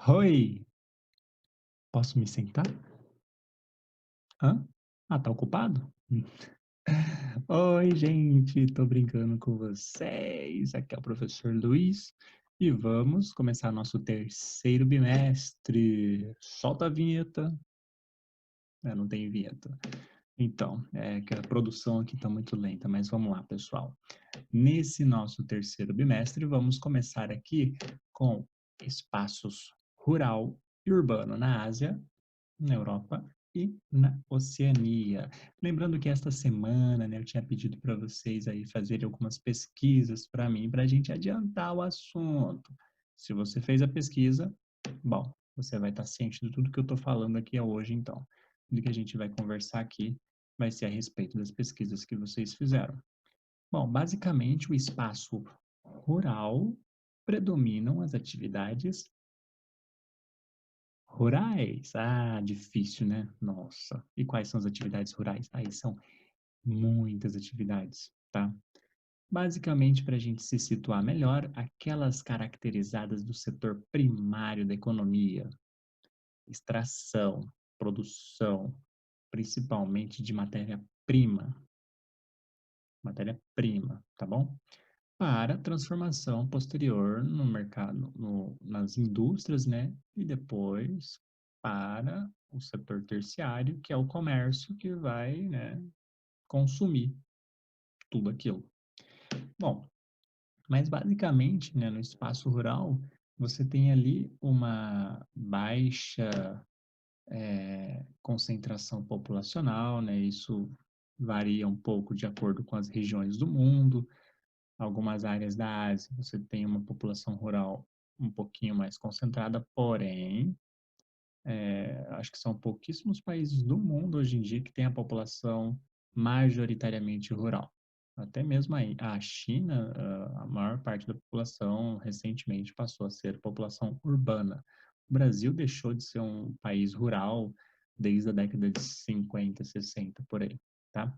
Oi, posso me sentar? Hã? Ah, tá ocupado? Oi, gente, tô brincando com vocês. Aqui é o professor Luiz e vamos começar nosso terceiro bimestre. Solta a vinheta. Não tem vinheta. Então, é que a produção aqui tá muito lenta, mas vamos lá, pessoal. Nesse nosso terceiro bimestre, vamos começar aqui com espaços rural e urbano na Ásia, na Europa e na Oceania. Lembrando que esta semana, né, eu tinha pedido para vocês aí fazerem algumas pesquisas para mim, para a gente adiantar o assunto. Se você fez a pesquisa, bom, você vai estar ciente de tudo que eu estou falando aqui hoje, então. Tudo que a gente vai conversar aqui vai ser a respeito das pesquisas que vocês fizeram. Bom, basicamente, o espaço rural predominam as atividades rurais. Ah, difícil, né? Nossa. E quais são as atividades rurais? Aí são muitas atividades, tá? Basicamente, para a gente se situar melhor, aquelas caracterizadas do setor primário da economia, extração, produção, principalmente de matéria-prima, tá bom? Para transformação posterior no mercado, nas indústrias, né? E depois para o setor terciário, que é o comércio que vai, né, consumir tudo aquilo. Bom, mas basicamente, né, no espaço rural, você tem ali uma baixa concentração populacional, né? Isso varia um pouco de acordo com as regiões do mundo. Algumas áreas da Ásia, você tem uma população rural um pouquinho mais concentrada, porém, acho que são pouquíssimos países do mundo hoje em dia que têm a população majoritariamente rural. Até mesmo a China, a maior parte da população recentemente passou a ser população urbana. O Brasil deixou de ser um país rural desde a década de 50, 60, por aí, tá?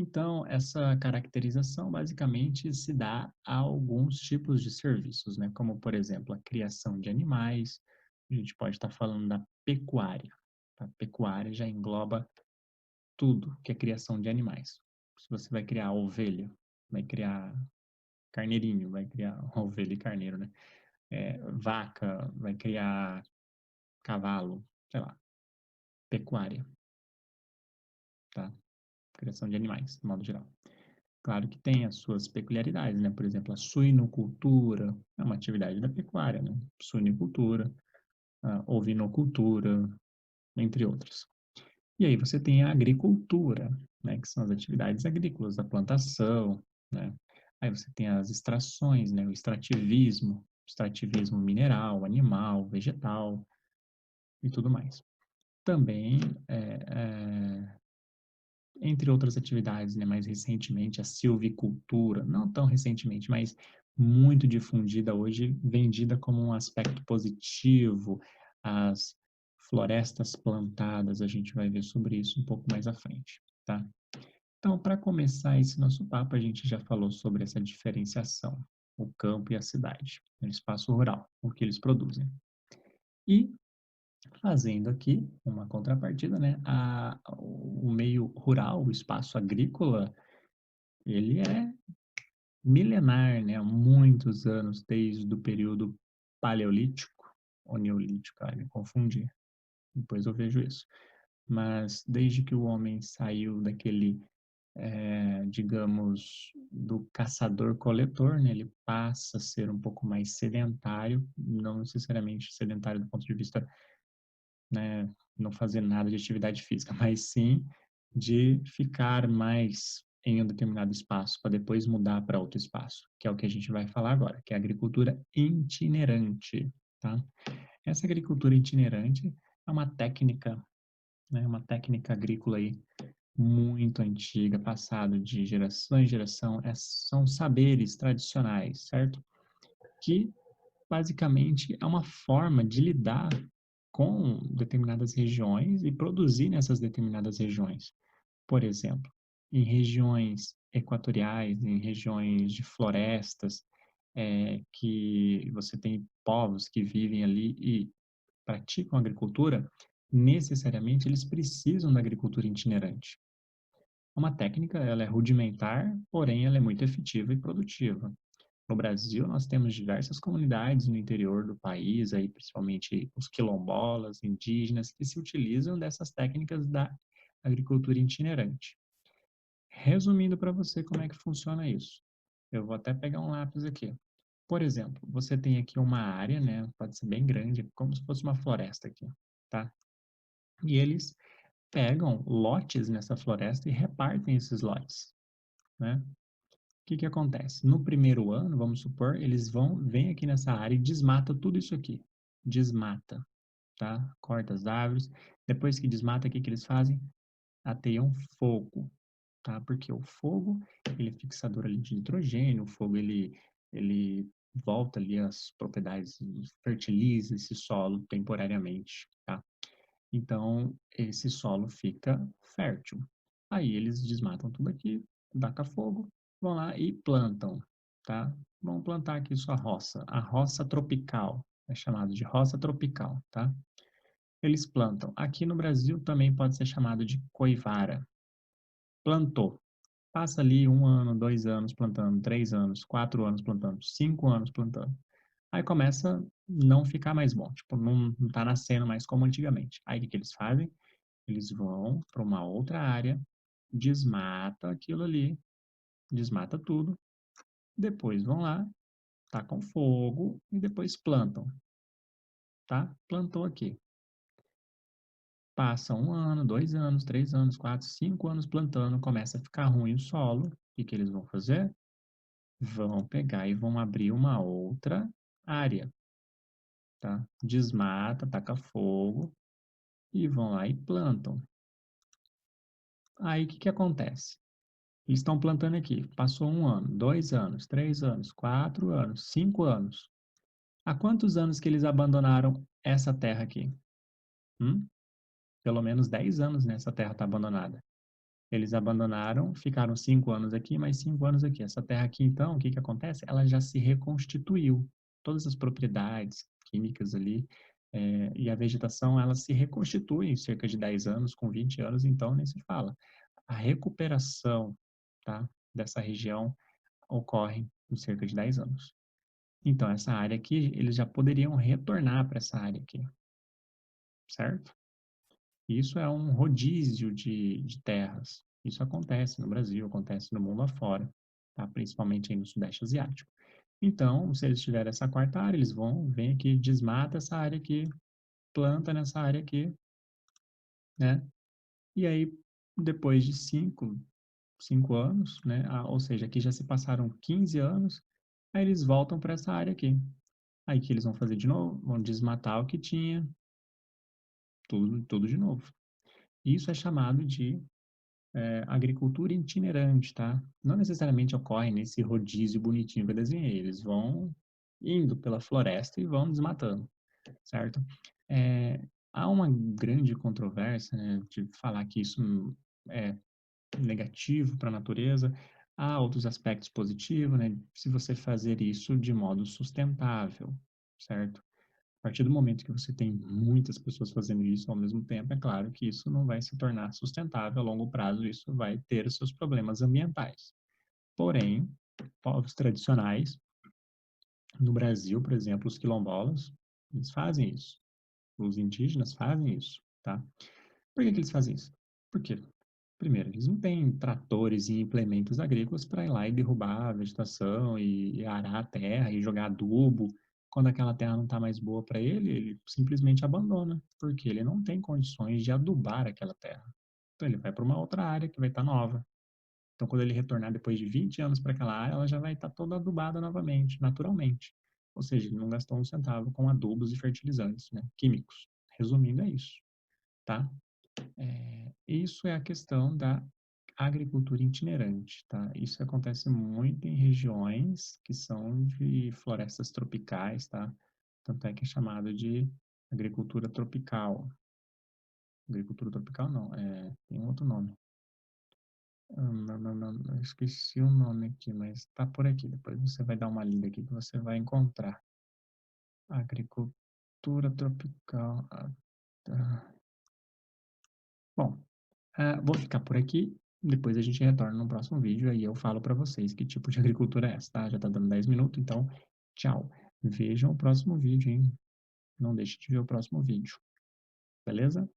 Então, essa caracterização basicamente se dá a alguns tipos de serviços, né? Como, por exemplo, a criação de animais. A gente pode estar falando da pecuária. A pecuária já engloba tudo que é criação de animais. Se você vai criar ovelha, vai criar carneirinho, vai criar ovelha e carneiro, né? Vaca, vai criar cavalo, sei lá, pecuária, tá? Criação de animais, de modo geral. Claro que tem as suas peculiaridades, né? Por exemplo, a suinocultura é uma atividade da pecuária, né? Suinicultura, a ovinocultura, entre outras. E aí você tem a agricultura, né? Que são as atividades agrícolas, a plantação, né? Aí você tem as extrações, né? O extrativismo mineral, animal, vegetal e tudo mais. Também é, é, entre outras atividades, né, mais recentemente, a silvicultura, não tão recentemente, mas muito difundida hoje, vendida como um aspecto positivo, as florestas plantadas, a gente vai ver sobre isso um pouco mais à frente, tá? Então, para começar esse nosso papo, a gente já falou sobre essa diferenciação, o campo e a cidade, o espaço rural, o que eles produzem. E fazendo aqui uma contrapartida, né? O meio rural, o espaço agrícola, ele é milenar, né? Há muitos anos, desde o período paleolítico ou neolítico, me confundi. Depois eu vejo isso. Mas desde que o homem saiu daquele, digamos, do caçador-coletor, né? Ele passa a ser um pouco mais sedentário, não necessariamente sedentário do ponto de vista, né, não fazer nada de atividade física, mas sim de ficar mais em um determinado espaço para depois mudar para outro espaço, que é o que a gente vai falar agora, que é a agricultura itinerante, tá? Essa agricultura itinerante é uma técnica, né, uma técnica agrícola aí muito antiga, passada de geração em geração, são saberes tradicionais, certo? Que basicamente é uma forma de lidar com determinadas regiões e produzir nessas determinadas regiões. Por exemplo, em regiões equatoriais, em regiões de florestas, que você tem povos que vivem ali e praticam agricultura, necessariamente eles precisam da agricultura itinerante. Uma técnica, ela é rudimentar, porém ela é muito efetiva e produtiva. No Brasil, nós temos diversas comunidades no interior do país, aí principalmente os quilombolas, indígenas, que se utilizam dessas técnicas da agricultura itinerante. Resumindo para você como é que funciona isso. Eu vou até pegar um lápis aqui. Por exemplo, você tem aqui uma área, né? Pode ser bem grande, como se fosse uma floresta aqui, tá? E eles pegam lotes nessa floresta e repartem esses lotes, né? O que que acontece? No primeiro ano, vamos supor, eles vêm aqui nessa área e desmata tudo isso aqui. Desmata, tá? Corta as árvores. Depois que desmata, o que que eles fazem? Ateiam fogo, tá? Porque o fogo, ele é fixador ali de nitrogênio, o fogo, ele volta ali as propriedades, fertiliza esse solo temporariamente, tá? Então, esse solo fica fértil. Aí eles desmatam tudo aqui, taca fogo, vão lá e plantam, tá? Vão plantar aqui sua roça. A roça tropical, é chamado de roça tropical, tá? Eles plantam. Aqui no Brasil também pode ser chamado de coivara. Plantou. Passa ali 1 ano, 2 anos plantando, 3 anos, 4 anos plantando, 5 anos plantando. Aí começa a não ficar mais bom, tipo, não tá nascendo mais como antigamente. Aí o que que eles fazem? Eles vão para uma outra área, desmata aquilo ali, desmata tudo, depois vão lá, tacam fogo e depois plantam, tá? Plantou aqui. Passa 1 ano, 2 anos, 3 anos, 4, 5 anos plantando, começa a ficar ruim o solo. O que que eles vão fazer? Vão pegar e vão abrir uma outra área, tá? Desmata, taca fogo e vão lá e plantam. Aí o que que acontece? Eles estão plantando aqui. Passou 1 ano, 2 anos, 3 anos, 4 anos, 5 anos. Há quantos anos que eles abandonaram essa terra aqui? Hum? Pelo menos 10 anos nessa terra está abandonada. Eles abandonaram, ficaram 5 anos aqui, mais 5 anos aqui. Essa terra aqui, então, o que que acontece? Ela já se reconstituiu. Todas as propriedades químicas ali e a vegetação, ela se reconstitui em cerca de 10 anos, com 20 anos, então nem se fala. A recuperação, tá, dessa região ocorre em cerca de 10 anos. Então, essa área aqui, eles já poderiam retornar para essa área aqui, certo? Isso é um rodízio de terras. Isso acontece no Brasil, acontece no mundo afora, tá? Principalmente aí no Sudeste Asiático. Então, se eles tiverem essa quarta área, eles vão, vem aqui, desmata essa área aqui, planta nessa área aqui, né? E aí, depois de 5 anos, né? Ou seja, aqui já se passaram 15 anos, aí eles voltam para essa área aqui. Aí o que eles vão fazer de novo? Vão desmatar o que tinha, tudo de novo. Isso é chamado de agricultura itinerante, tá? Não necessariamente ocorre nesse rodízio bonitinho que eu desenhei. Eles vão indo pela floresta e vão desmatando, certo? É, há uma grande controvérsia, né, de falar que isso é negativo para a natureza. Há outros aspectos positivos, né? Se você fazer isso de modo sustentável, certo? A partir do momento que você tem muitas pessoas fazendo isso ao mesmo tempo, é claro que isso não vai se tornar sustentável a longo prazo, isso vai ter os seus problemas ambientais. Porém, povos tradicionais, no Brasil, por exemplo, os quilombolas, eles fazem isso. Os indígenas fazem isso, tá? Por que que eles fazem isso? Porque, primeiro, eles não têm tratores e implementos agrícolas para ir lá e derrubar a vegetação e arar a terra e jogar adubo. Quando aquela terra não está mais boa para ele, ele simplesmente abandona, porque ele não tem condições de adubar aquela terra. Então ele vai para uma outra área que vai estar nova. Então quando ele retornar depois de 20 anos para aquela área, ela já vai estar toda adubada novamente, naturalmente. Ou seja, ele não gastou um centavo com adubos e fertilizantes, né, químicos. Resumindo, é isso, tá? Isso é a questão da agricultura itinerante, tá? Isso acontece muito em regiões que são de florestas tropicais, tá? Tanto é que é chamado de agricultura tropical. Agricultura tropical não, tem um outro nome. Eu esqueci o nome aqui, mas tá por aqui. Depois você vai dar uma lida aqui que você vai encontrar. Agricultura. agricultura tropical. Tá. Bom, vou ficar por aqui. Depois a gente retorna no próximo vídeo. Aí eu falo para vocês que tipo de agricultura é essa, tá? Já tá dando 10 minutos, então tchau. Vejam o próximo vídeo, hein? Não deixe de ver o próximo vídeo. Beleza?